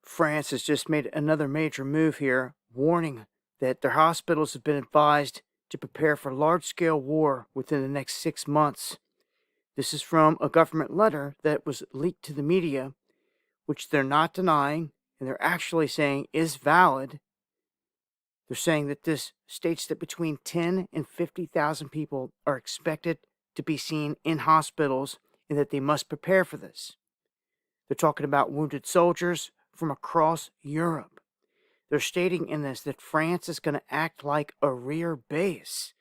France has just made another major move here, warning that their hospitals have been advised to prepare for large-scale war within the next 6 months. This is from a government letter that was leaked to the media, which they're not denying, and they're actually saying is valid. They're saying that this states that between 10 and 50,000 people are expected to be seen in hospitals and that they must prepare for this. They're talking about wounded soldiers from across Europe. They're stating in this that France is going to act like a rear base.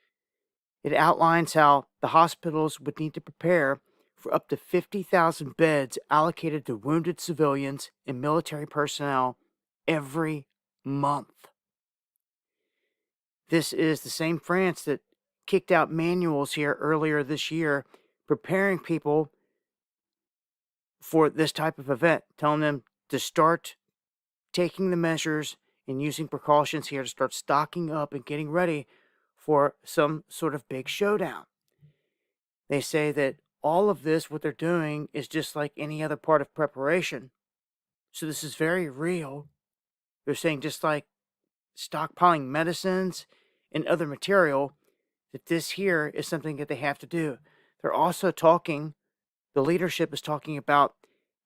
It outlines how the hospitals would need to prepare for up to 50,000 beds allocated to wounded civilians and military personnel every month. This is the same France that kicked out manuals here earlier this year, preparing people for this type of event, telling them to start taking the measures and using precautions here to start stocking up and getting ready for some sort of big showdown. They say that all of this, what they're doing, is just like any other part of preparation. So this is very real. They're saying just like stockpiling medicines and other material, that this here is something that they have to do. They're also talking, the leadership is talking about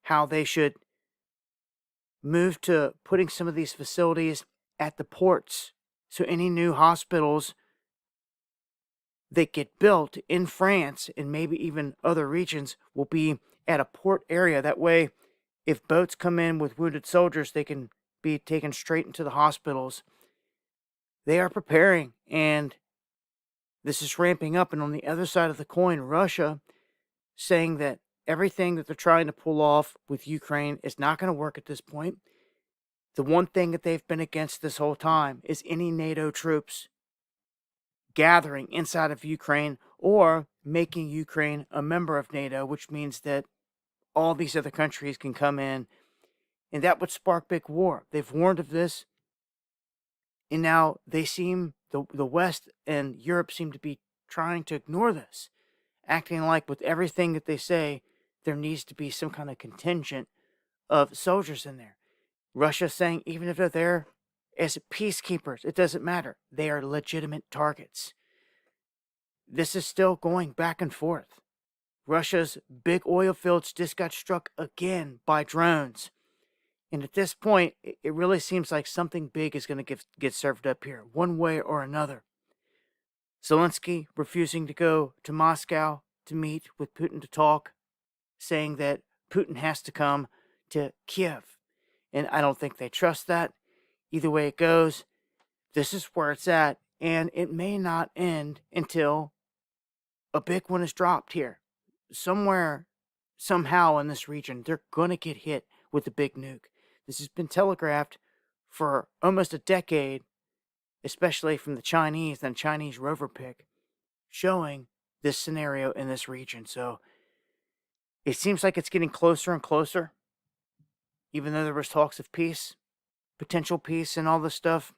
how they should move to putting some of these facilities at the ports. So any new hospitals that get built in France and maybe even other regions will be at a port area. That way, if boats come in with wounded soldiers, they can be taken straight into the hospitals. They are preparing, and this is ramping up. And on the other side of the coin, Russia saying that everything that they're trying to pull off with Ukraine is not going to work at this point. The one thing that they've been against this whole time is any NATO troops gathering inside of Ukraine or making Ukraine a member of NATO, which means that all these other countries can come in, and that would spark big war. They've warned of this, and now they seem, the West and Europe seem to be trying to ignore this, acting like with everything that they say, there needs to be some kind of contingent of soldiers in there. Russia saying even if they're there as peacekeepers, it doesn't matter. They are legitimate targets. This is still going back and forth. Russia's big oil fields just got struck again by drones. And at this point, it really seems like something big is going to get served up here, one way or another. Zelensky refusing to go to Moscow to meet with Putin to talk, saying that Putin has to come to Kiev. And I don't think they trust that. Either way it goes, this is where it's at, and it may not end until a big one is dropped here. Somewhere, somehow in this region, they're going to get hit with a big nuke. This has been telegraphed for almost a decade, especially from the Chinese and Chinese rover pick, showing this scenario in this region. So it seems like it's getting closer and closer, even though there was talks of peace, potential peace and all this stuff,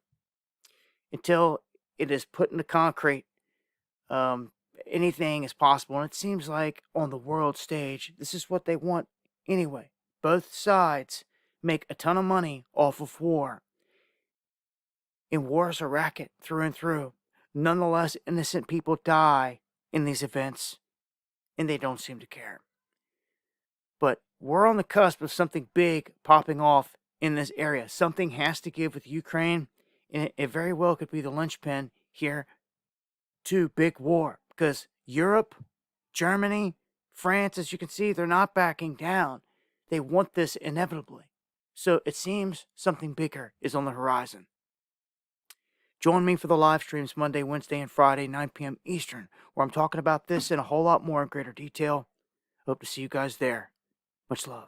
until it is put into concrete. Anything is possible. And it seems like on the world stage, this is what they want anyway. Both sides make a ton of money off of war. And war is a racket through and through. Nonetheless, innocent people die in these events, and they don't seem to care. But we're on the cusp of something big popping off in this area. Something has to give with Ukraine, and it very well could be the linchpin here to big war. Because Europe, Germany, France, as you can see, they're not backing down. They want this inevitably. So it seems something bigger is on the horizon. Join me for the live streams Monday, Wednesday, and Friday, 9 p.m. Eastern, where I'm talking about this in a whole lot more in greater detail. Hope to see you guys there. Much love.